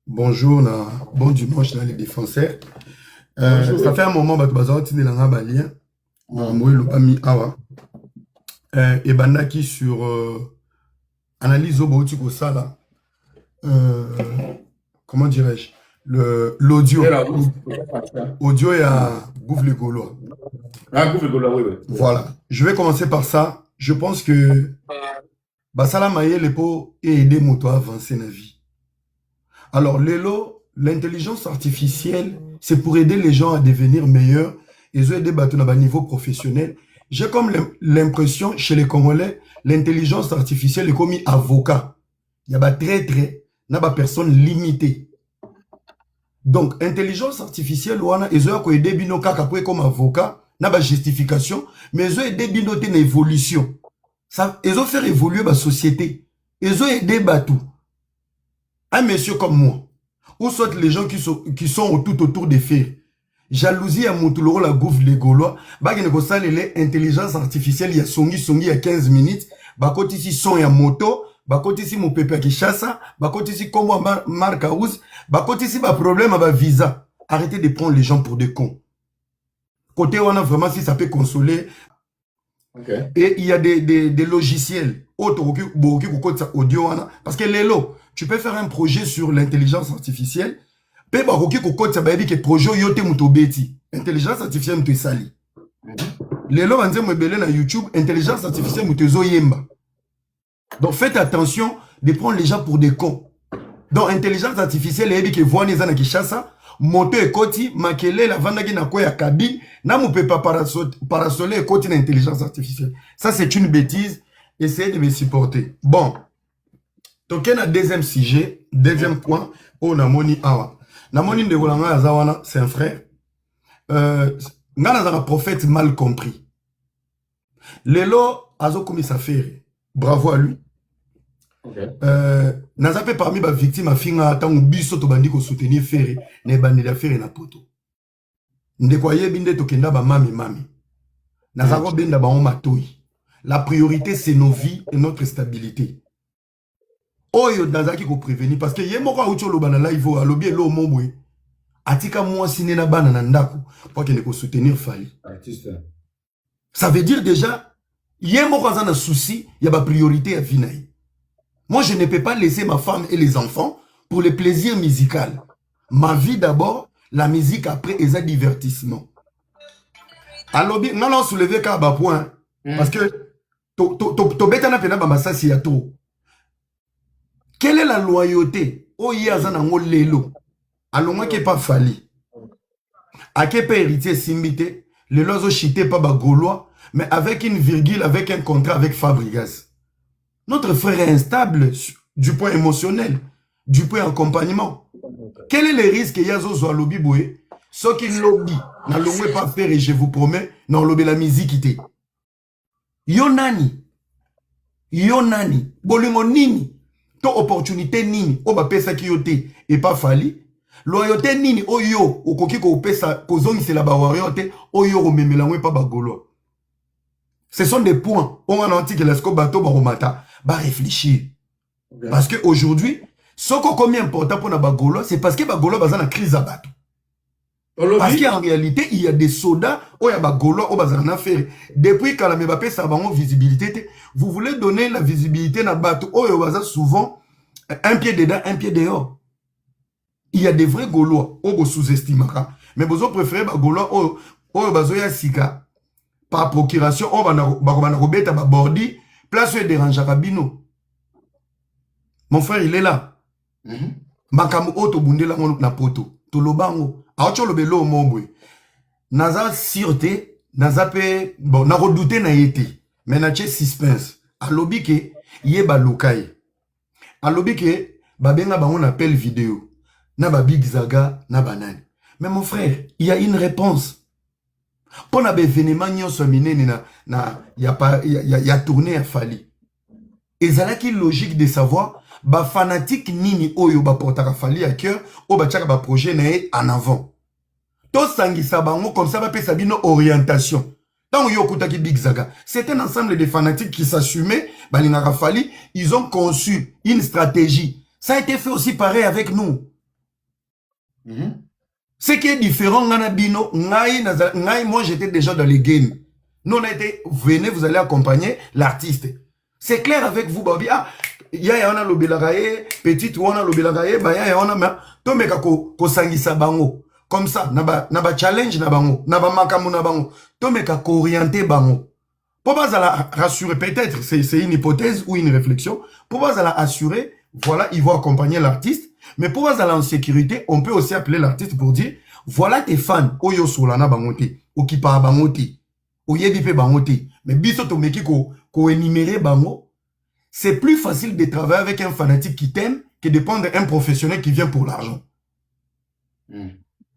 Bonjour, bon dimanche dans les défenseurs. Ça fait un moment que nous avons tenu la balien. Awa. Et bandaki sur analyse au sala. Comment dirais-je? L'audio. Audio et à Gouffre les Gaulois. Ah, Gouffre les Gaulois, oui. Voilà. Je vais commencer par ça. Je pense que Basala Maye Lepo et aider Moto à avancer dans la vie. Alors, l'intelligence artificielle, c'est pour aider les gens à devenir meilleurs et aider à un niveau professionnel. J'ai comme l'impression, chez les Congolais, l'intelligence artificielle est comme avocat. Il y a des traîtres, il y a des personnes limitées. Donc, intelligence artificielle, ils ont aidé bino comme avocat, il y a des justifications, mais ils ont aidé bino une évolution. Ils ont fait évoluer la société. Ils ont aidé tout. Un monsieur comme moi, ou soit les gens qui sont tout autour des faits, jalousie à Moutoulo, la Gouffre les Gaulois, l'intelligence artificielle, il y a songi, il y a 15 minutes, bakoti ici son ya moto, bakoti ici mon pépé qui chasse, bakoti ici comme marque house, bakoti ici ba problème à visa. Arrêtez de prendre les gens pour des cons. Côté on a vraiment si ça peut consoler. Okay. Et il y a des logiciels autres audio parce que Lelo, tu peux faire un projet sur l'intelligence artificielle. Pe ba koki ko kotsa ba que projet yote mutobeti. Intelligence artificielle muto sali. Lelo banze mwebele na YouTube, intelligence artificielle muto yemba. Donc faites attention de prendre les gens pour des cons. Donc intelligence artificielle ebi ke voine za na Kishasa, moto ekoti makele la vandaki na ko ya kabine, na mu peut pas parasoler ekoti na intelligence artificielle. Ça c'est une bêtise, essayez de me supporter. Bon. Donc il y a un deuxième sujet, deuxième point, on a moni awa. Namoni Ndegolanga Azawana, c'est un frère. Ngana un prophète mal compris. Lelo Azo komi sa faire. Bravo à lui. Okay. Nazape parmi les victimes a finga tangu biso to bandi ko soutenir faire ne bandi da faire na poto. Ndekwaye binde to kenda ba mami. Nazako benda ba on matoi. La priorité c'est nos vies et notre stabilité. Oyo nazaki ko prévenir parce que yemoko aucho lo bana live o alobi elo mombwe atika moi sine na bana na ndako pour que ne ko soutenir Fali. Artiste. Ça veut dire déjà yemoko za na souci, il y a ba priorité à vie. Moi je ne peux pas laisser ma femme et les enfants pour les plaisirs musicaux. Ma vie d'abord, la musique après et ça divertissement. Alobi non soulever ka ba point parce que to beta na pena ba masasi ya to. Quelle est la loyauté? Oh, il y a un lelo. Alors, moi, qui n'est pas Fali. À qui pas héritier Simbité, les lois chité pas Gaulois, mais avec une virgule, avec un contrat avec Fabregas. Notre frère est instable du point émotionnel, du point accompagnement. Quel est le risque qu'il y a au lobby boué? Ce qui lobby, n'a l'oué pas faire et je vous promets, n'a lobby la musique ité. Yonani. Bolingo nini. To opportunité nini o ba pesa ki yote et pas Fali loyauté nini o yo okoki ko pesa ko zongi la ba wariote o yo ko memela ngwe pa ba Gaulois. Ce sont des points on a antique l'esco bateau ba romata ba réfléchir. Okay. Parce que aujourd'hui ce qu'on combien important pour na ba Gaulois c'est parce que ba Gaulois bazana crise à bateau. Parce qu'en réalité il y a des soldats o ya ba Gaulois o bazana faire depuis quand la Mbappé ça bango visibilité. Vous voulez donner la visibilité na bateau o yo souvent un pied dedans un pied dehors. Il y a des vrais Gaulois o sous-estimera mais vous préférez ba Gaulois o bazo ya sika par procuration o bana robeta ba bordi place de dérange rabino. Mon frère il est là. Makamu oto bundela na poto to lobango aocho lobelo mombwe naza sûreté naza pe bon na redouter na yete mais na suspense alobi ke yeba lokai alobi ke babenga bango na appel vidéo na ba Big Zaga na banane. Mais mon frère il y a une réponse pour na événement nyonso minene na ya tourner à Fali ezalaki logique de savoir ba fanatique nini oyo ba portaka Fali à cœur o ba tchaka ba projet na en avant to sangisa bango comme ça ba pesa bino orientation. Dans Yokutaki Big Zaga, c'est un ensemble de fanatiques qui s'assumaient, Balingara Fali, ils ont conçu une stratégie Ça a été fait aussi pareil avec nous. Ce qui est différent, moi j'étais déjà dans les games. Nous on a été, venez, vous allez accompagner l'artiste. C'est clair avec vous, Babi. Ah, il y a un lobelagaye, petite ou on a lobelagaye, bah il y a un to meka ko sangisa bango. Comme ça, naba challenge na bango, naba makamu na bango, to meka ko orienter bango. Pour pas la rassurer, peut-être c'est une hypothèse ou une réflexion. Pour pas la assurer, voilà, ils vont accompagner l'artiste. Mais pour aller en sécurité, on peut aussi appeler l'artiste pour dire, voilà tes fans, oyo solana bangote, okipa bangote, oyebipe bangote. Mais biso to meki ko énumérer bango, c'est plus facile de travailler avec un fanatique qui t'aime que de prendre un professionnel qui vient pour l'argent.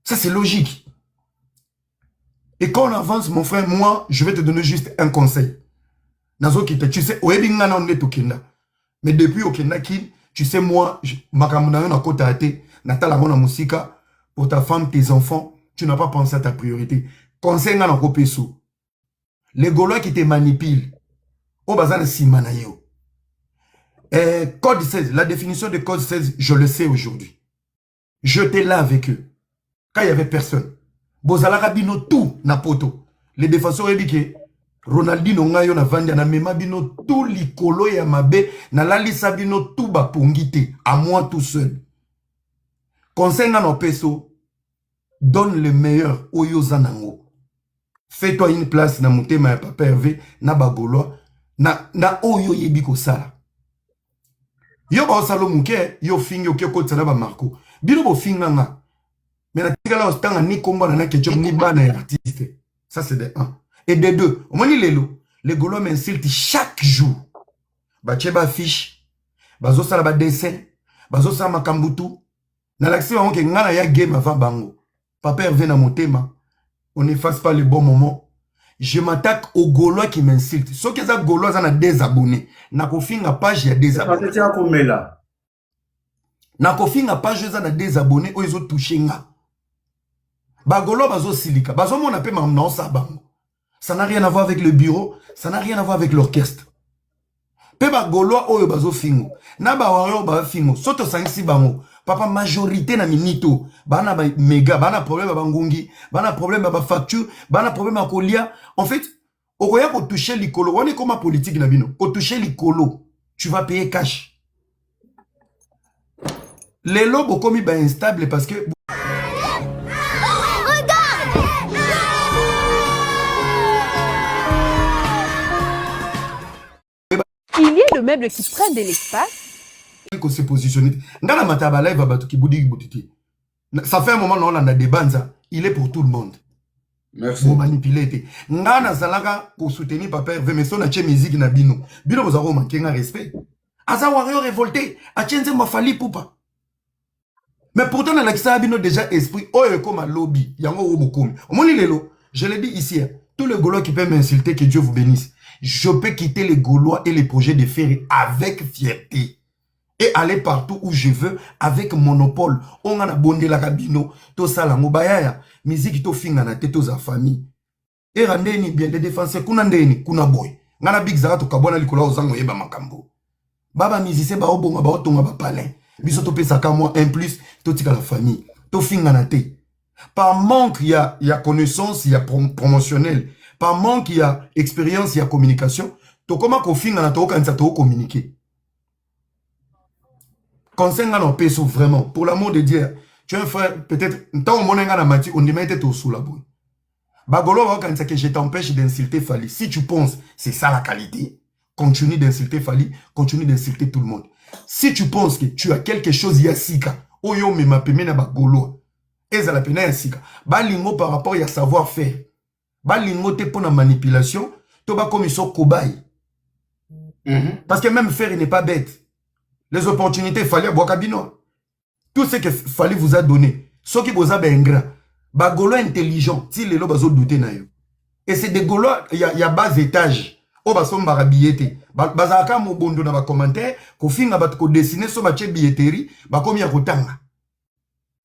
Ça c'est logique. Et quand on avance, mon frère, moi, je vais te donner juste un conseil. Nazo kita, tu sais, oyebi ngana on est au Kenya. Mais depuis au Kenya, tu sais, moi, makamuna na kota ate, natala mona musika, pour ta femme, tes enfants, tu n'as pas pensé à ta priorité. Conseil ngana kopeso. Les Gaulois qui te manipulent, au bazar simana yo. Code 16, la définition de code 16, je le sais aujourd'hui. J'étais là avec eux. Quand il n'y avait personne. Bozala rabino tout na poto. Les défenseurs ébiqués. Ronaldinho ngayo na vandi na mema bino tout likolo ya mabe na lalisa bino tout ba pongite à moi tout seul. Conseil na peso, donne le meilleur oyo zanango. Fais-toi une place na mutema ya papa Hervé na bagolo na oyo yebiko sala. Yo ba osalo muke yo fingi oke ko tsana ba marco. Bino bo finga nga. Mais na tikala ostanga ni komba na ketchup ni bana ya artiste. Ça c'est de 1. Et de 2, au moins les Gaulois m'insultent chaque jour. Bacheba fiche, bazo sala ba dessin, bazo sala makambutu. Na l'accès on ke ngana ya game avant bango. Papa Hervé na motema. On n'efface pas les bons moments. Je m'attaque aux Gaulois qui m'insultent. Ceux qui sont Gaulois ont des abonnés. Na kofinga page ya des abonnés. Na kofinga page ya des abonnés où ils ont touché nga. Ba Gaulois bazo silika, bazo mon appel maintenant ça bango. Ça n'a rien à voir avec le bureau, ça n'a rien à voir avec l'orchestre. Peba Gaulois oyo bazo fingo. Na ba waro ba fingo. Soto sangsi bango. Papa majorité na minito. Bana ba méga, bana problème ba bangungi, bana problème ba facture, bana problème ba kolia. En fait, okoya ko toucher likolo. On est comme politique na bino. Ko toucher likolo, tu vas payer cash. Les lobes comme ba instable parce que il y a de meubles qui prennent de l'espace. Se positionner. Ça fait un moment on a des banza. Il est pour tout le monde. Merci. Vous manipulez. Ngana zalaka pour soutenir papa Hervé mais son a tché musique na bino. Bino vous avez manqué un respect. Aza wario révolté. A tchenze ma fali poupa. Mais pourtant dans l'accès bino déjà esprit. Oh comme un lobby. Yango obokoum. Omoni lelo. Je l'ai dit ici. Tous les Gaulois qui peuvent m'insulter, que Dieu vous bénisse. Je peux quitter les Gaulois et les projets de ferry avec fierté. Et aller partout où je veux avec monopole. On a bondé la cabino. To salango bayaya. Musique to finga na teto za famille. Et rendez-ni bien les défenseurs. Kuna ndeni. Kuna boy. Ngana big zara to kabwana likola ozango yeba makambo. Baba musicien ba obonga ba otonga ba palin. Biso to pesa ka moi un plus. To tika la famille. To finga na te. Par manque, il y a connaissance, il y a promotionnel. Par manque, il y a expérience, il y a communication. To comment qu'on finit dans to quand ça to communiquer. Conseil non peso vraiment. Pour l'amour de Dieu, tu es un frère peut-être tant mon na mati on dit mettre tout sous la boue. Bagolo quand ça que je t'empêche d'insulter Fali. Si tu penses c'est ça la qualité, continue d'insulter Fali, continue d'insulter tout le monde. Si tu penses que tu as quelque chose yasika, oyo me mapeme na bagolo. Eza la pena yasika. Balingo par rapport à savoir-faire. Balingo te pour la manipulation, to ba comme ils sont cobayes. Parce que même faire il n'est pas bête. Les opportunités fallait boire cabino. Tout ce que fallait vous a donné. Ce qui vous a bien ingrat. Bagolo intelligent, si les lobes ont douté na yo. Et c'est des Gaulois, il y a bas étage. O ba som barabiyete. Bazaka mo bondo na ba commentaire, ko finga ba ko dessiner so ba che billetterie, ba komi ya kotanga.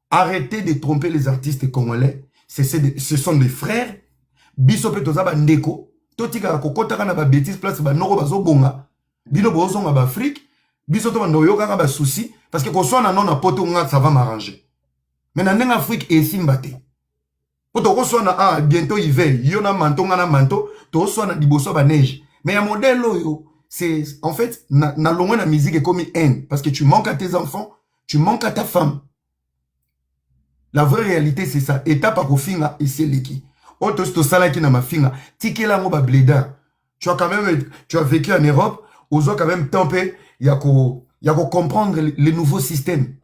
Arrêtez de tromper les artistes congolais. Ce sont des frères. Biso pe toza ba ndeko. Totika kokota kana ba bêtise place ba noko bazo bonga. Bino bozo nga ba Afrique. Biso to ba noyo kaka ba souci. Parce que quand on a non poto ça va m'arranger. Mais dans l'Afrique et simbate. Quand on a bientôt hiver, il y a un manteau, tu as diboso ba neige. Mais un modèle c'est en fait na loin la musique est comme une haine parce que tu manques à tes enfants, tu manques à ta femme. La vraie réalité c'est ça. Étape à kofinga et c'est l'équipe. Auto sto sala qui na ma finga, tikela ngo ba bleda. Tu as vécu en Europe, aux quand même tempé, il y a qu'à comprendre les nouveaux systèmes.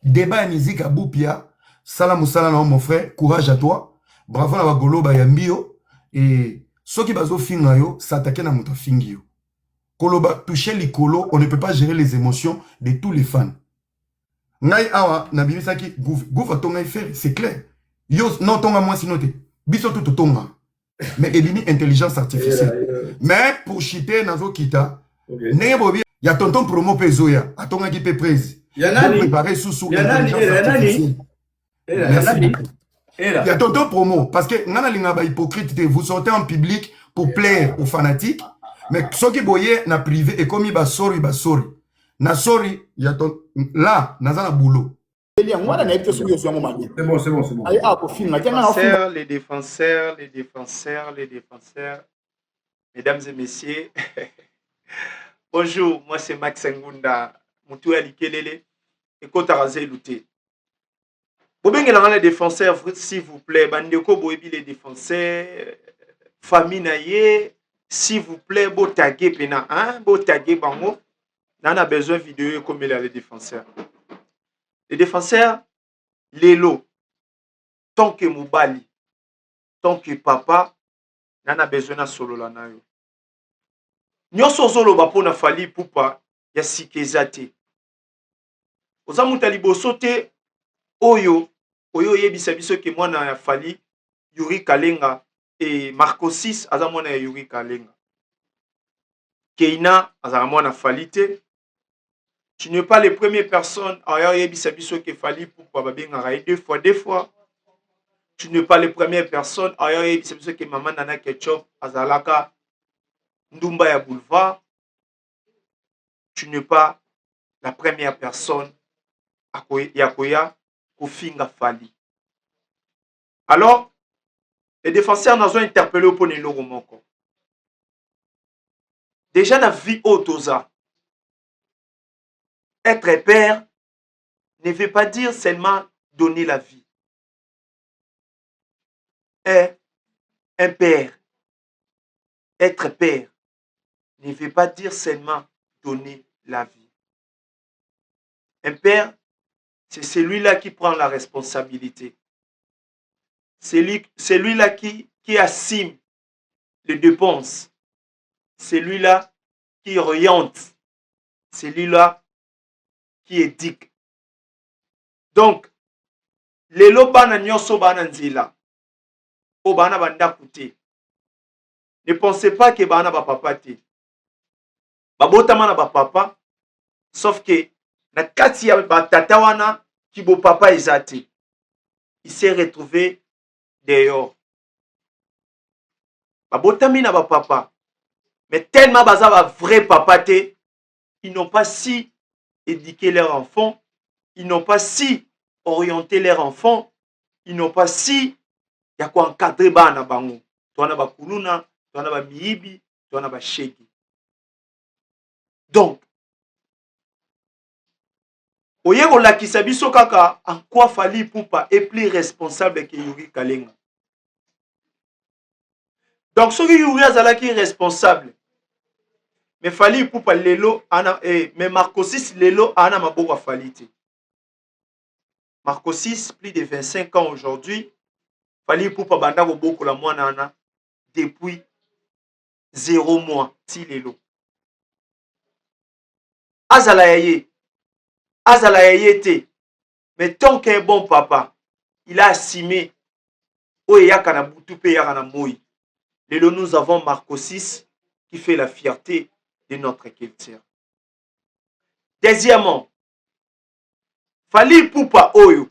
Débat et musique à Boupia, salam salam mon frère, courage à toi. Bravo la bagolo ba yambio et ceux qui bazo finga yo s'attaquer na muta fingio. Koloba toucher les colos, on ne peut pas gérer les émotions de tous les fans. Ngai awa na bimisaki gouv tonga faire, c'est clair. Yo non tonga moi sinoté. Biso tout tonga. Mais élimi intelligence artificielle. Mais pour chiter nazo kita, il y a tonton promo pezoya, a tonga qui peut presse. Il y en a préparé sous intelligence artificielle. Il y a tonton promo parce que nana linga ba hypocrite, vous sortez en public pour plaire aux fanatiques, mais ceux qui boyer na privé et comme ba sorry. Na sorry, il y a ton là, nazana boulot. C'est bon. Les défenseurs, mesdames et messieurs. Bonjour, moi c'est Max Ngunda, Moutou Alikelele, et Kotaraze Louté. Les défenseurs, s'il vous plaît, Bandeko Boebi les défenseurs, famille naye, s'il vous plaît, beau taguer pena, hein, beau taguer bango, n'en a besoin de vidéo comme les défenseurs. Les défenseurs, Lelo, tant que Moubali, tant que papa, n'en a besoin de solo la nayo. Nyoso zolo bapona fali pupa ya sikezate. Oza mutali bosote oyo yebisa biso ke mwana ya fali Yuri Kalenga et Marco 6 aza mwana ya Yuri Kalenga. Keina aza mwana falite. Tu n'es pas les premières personnes à yebisa biso ke fali pupa babenga rai deux fois. Tu n'es pas les premières personnes à yebisa biso ke maman Nana Ketchup azalaka Ndumba ya boulevard. Tu n'es pas la première personne à Yakoya Kofinga Fali. Alors, les défenseurs nous ont interpellé au Ponelo Romoko. Déjà, dans la vie autosa, être père ne veut pas dire seulement donner la vie. Un père, être père, ne veut pas dire seulement donner la vie. Un père, c'est celui-là qui prend la responsabilité. C'est celui-là qui assume les dépenses. C'est celui-là qui oriente. C'est celui-là qui éduque. Donc, les lobana nyoso bana nzila. O bana banda kute. Ne pensez pas que bana ba papa te. Babotama na ba papa, sauf que na kati ya ba tata wana ki bo papa ezate. Il s'est retrouvé dehors. Babotami na ba papa, mais tellement baza ba vrai papa te, ils n'ont pas si éduqué leur enfant, ils n'ont pas si orienté leur enfant, ils n'ont pas si ya ko encadrer bana bango. Toana ba kuluna, toana ba miibi, toana ba shegi. Donc, oyeko lakisa biso kaka en quoi Fally Ipupa est plus responsable que Yuri Kalenga. Donc, ce qui Yuri azalaki responsable, mais Fally Ipupa lelo ana mais Marco 6 lelo ana maboko a Fally te. Marco 6 plus de 25 ans aujourd'hui, Fally Ipupa banda ko boko la mwana ana depuis 0 mois ti lelo. Azala yayete, mais tant qu'un bon papa, il a assumé oyaka na butu pe yaka na moi. Lelo nous avons Marco 6 qui fait la fierté de notre culture. Deuxièmement, Fally Ipupa oyo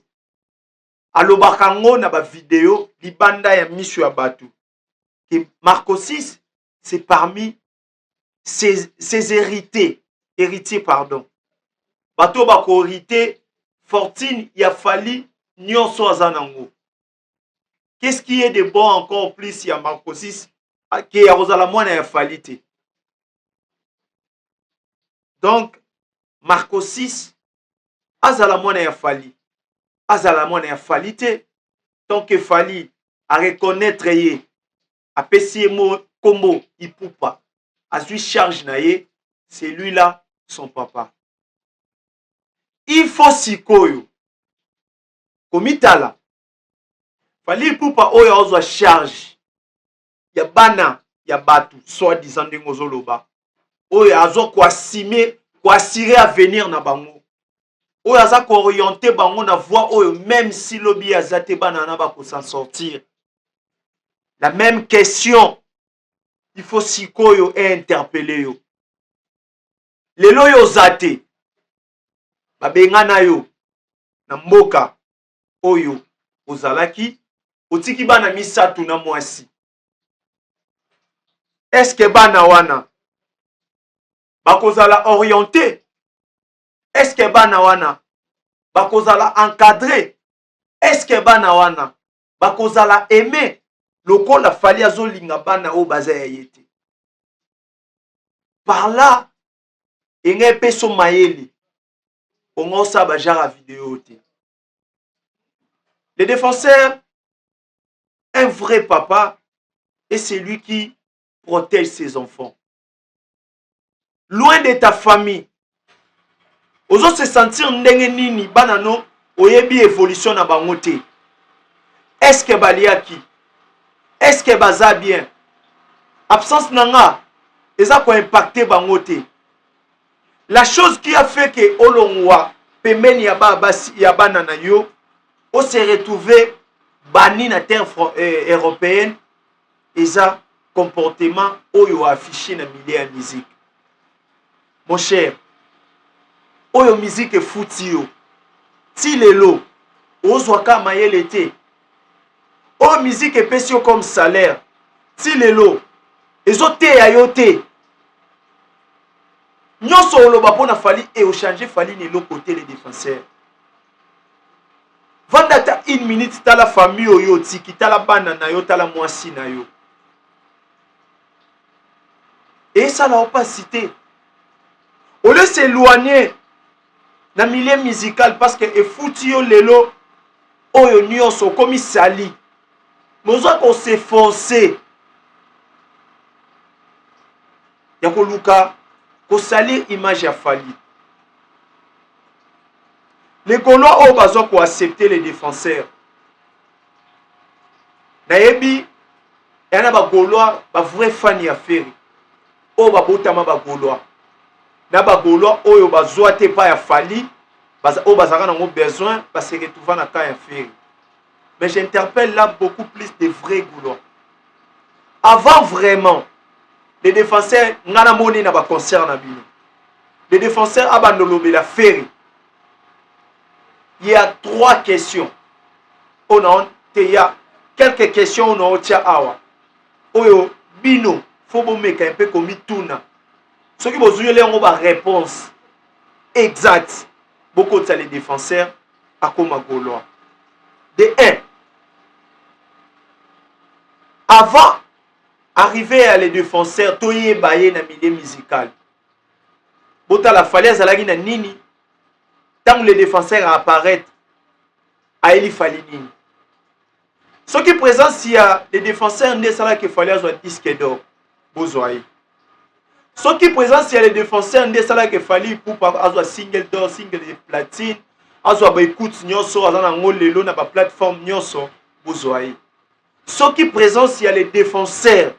alobaka ngo na ba vidéo libanda ya misu ya batu. Que Marco 6 c'est parmi ses héritiers pardon. bato bakorite fortune ya Fally nyonso aza nango. Qu'est-ce qui est de bon encore plus ya Marco 6 ke ya kozala mwana ya Fally te? Donc Marco 6 azala mwana ya Fally, azala mwana ya Fally te, tant que Fally a reconnaître ye apesi ye mo kombo Ipupa azui charge na ye, c'est lui là son papa. Il faut sikoyo komitala Fally Ipupa oyo azwa charge ya bana ya batu soit disant ndenge ozoloba oyo azwa koassurer avenir na bango, oyo aza koorienter bango na voie oyo même si lobi aza te bana na bako s'en sortir. La même question, il faut sikoyo interpeller yo. Lelo yo zate babengana yo na mboka oyo ozalaki otiki bana misatu na mwasi. Est-ce que bana wana bakozala orienté? Est-ce que bana wana bakozala encadré? Est-ce que bana wana bakozala aimé? Lokola Fally azolinga bana o baza ya yete. Par là, enge peso mayeli ongo sa ba jara vidéo te. Le défenseur, un vrai papa, est celui qui protège ses enfants. Loin de ta famille, ozo se sentir ndenge nini banano oyebi évolution na bango te. Est-ce que baliaki? Est-ce que baza bien? Absence nanga eza ko impacter bango te. La chose qui a fait que olongwa pembeni ya bana na yo o se retrouver banni na terre européenne eza comportement oyo affiché na milieu ya musique. Mon cher, oyo musique futi yo ti lelo ozwaka mayele te. Oyo musique epesi yo comme salaire ti lelo ezoteya yo te. Nyonso oloba mpona Fally e ochange Fally ni l'autre côté les défenseurs. Vandata une minute tala famille oyo tiki tala bana na yo tala mwasi na yo. Et ça n'a pas cité. On laisse s'éloigner dans le milieu musical parce que foutu yo lelo oyo nyonso comme sali. Mozo ko s'efforcer. Yako luka ko salir image ya Fally. Les Gaulois ont besoin pour accepter les défenseurs. Nayebi, il y a des Gaulois, des vrais fans de Ferry. Oh, babotama ba Gaulois. Na ba Gaulois, oh, yo besoin te pas ya Fally. Oh, bazara n'ont besoin parce que retrouver na ka ya Ferry. Mais j'interpelle là beaucoup plus de vrais Gaulois. Avant vraiment, les défenseurs n'ana moni na ba concert na bino. Les défenseurs abandonné la Ferry. Il y a 3 questions. Il y a quelques questions on a tia awa. Oyo bino faut bomeka un peu comme tuna. Ce qui vous avez une réponse exacte. Beaucoup de les défenseurs à comme Gaulois. De 1. Avant arriver à les défenseurs, toye baye na milieu musical. Bota la falaise à la na nini. Tant que les défenseurs apparaissent, à Eli Fally nini. Ce qui présente s'il y a les défenseurs ne savent qu'il fallait avoir un disque d'or. Bozoaï. Ce qui présente s'il y a les défenseurs ne savent qu'il fallait pour avoir un single d'or, single de platine, avoir un écoute nyonso, avoir un lelo na ba plateforme nyonso. Bozoaï. Ce qui présente s'il y a les défenseurs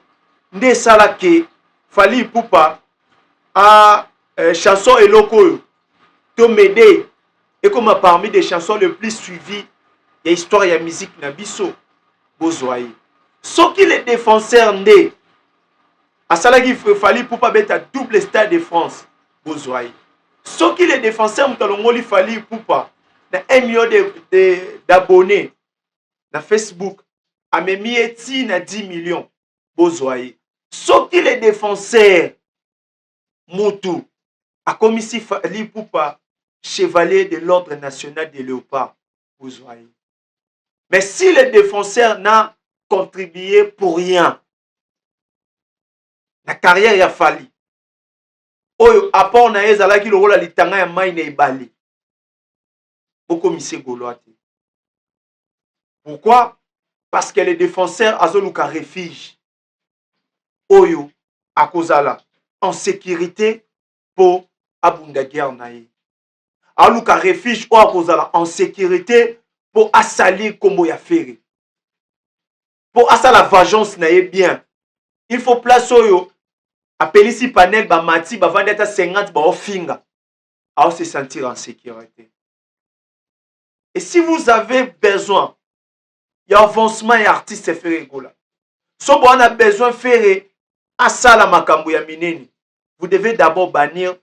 ne savent qu'il fallait pour pas à chanson et loco. To m'aider. Et comme parmi des chansons les plus suivies, il y a histoire, il y a musique, Nabiso, Bozoaï. Ce qui les défenseurs né, à ça il fallait pour pas mettre à double stade de France, Bozoaï. Ce qui les défenseurs, il fallait pour pas, 1 million d'abonnés, dans Facebook, à mes mieti na 10 millions, Bozoaï. Ce qui les défenseurs, Moutou, a commis si fallait pour pas, chevalier de l'ordre national des léopards. Vous voyez. Mais si le défenseur n'a contribué pour rien, la carrière a fallu. Oyo apport na ezalaki lokola litanga ya mai na ebale. Boko mise Gaulois. Pourquoi? Parce que le défenseur azoluka refuge. Oyo akozala en sécurité pour abunda guerre na ye. Aluka refuge o akozala en sécurité pour assalir kombo ya fere. Pour asala vengeance na ye bien. Il faut place oyo appelisi panel ba mati ba vandeta 50 ba ofinga. A se sentir en sécurité. Et si vous avez besoin, il y a avancement et artiste Ferré Gola. Si vous avez besoin de faire asala makambo ya mineni, vous devez d'abord bannir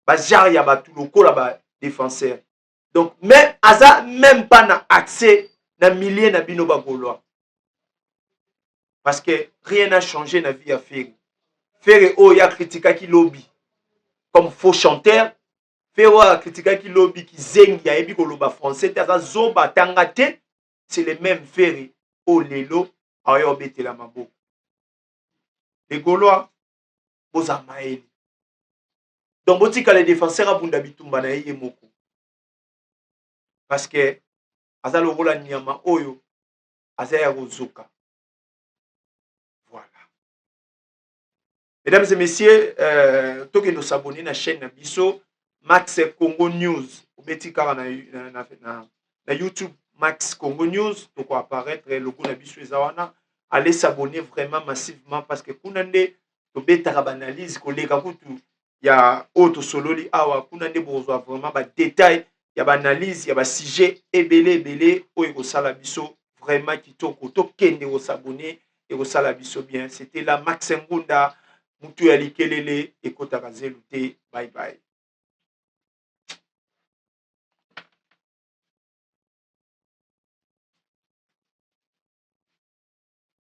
bajar ya batuloko la ba défenseur. Donc même pas na accès na milliers na bino ba Gaulois. Parce que rien n'a changé dans la vie à Ferré. Ferré oh ya critica qui lobby comme faux chanteur. Ferré a critica qui lobby qui zengi ya ebi koloba français taza zoba tangate. C'est le même Ferré au lelo a obété la mabo. Les Gaulois aux amaeli. Donc botika les défenseurs a bunda bitumba na ye moko. Parce que azalo rola nyama oyo azaya rozuka. Voilà. Mesdames et messieurs, toke nous s'abonner na chaîne na biso Max Congo News. Obetika na YouTube Max Congo News, donc apparaître le logo na biso ezawana. Allez s'abonner vraiment massivement parce que kunande to beta analyse koleka kutu ya auto sololi awa kunande bozwa vraiment ba détail ya ba analyse ya ba sujet ebele oyo ko sala biso vraiment kitoko to kende ko s'abonner et ko sala biso bien. C'était la Max Ngunda mutu ya likelele ekota kazelute. Bye bye.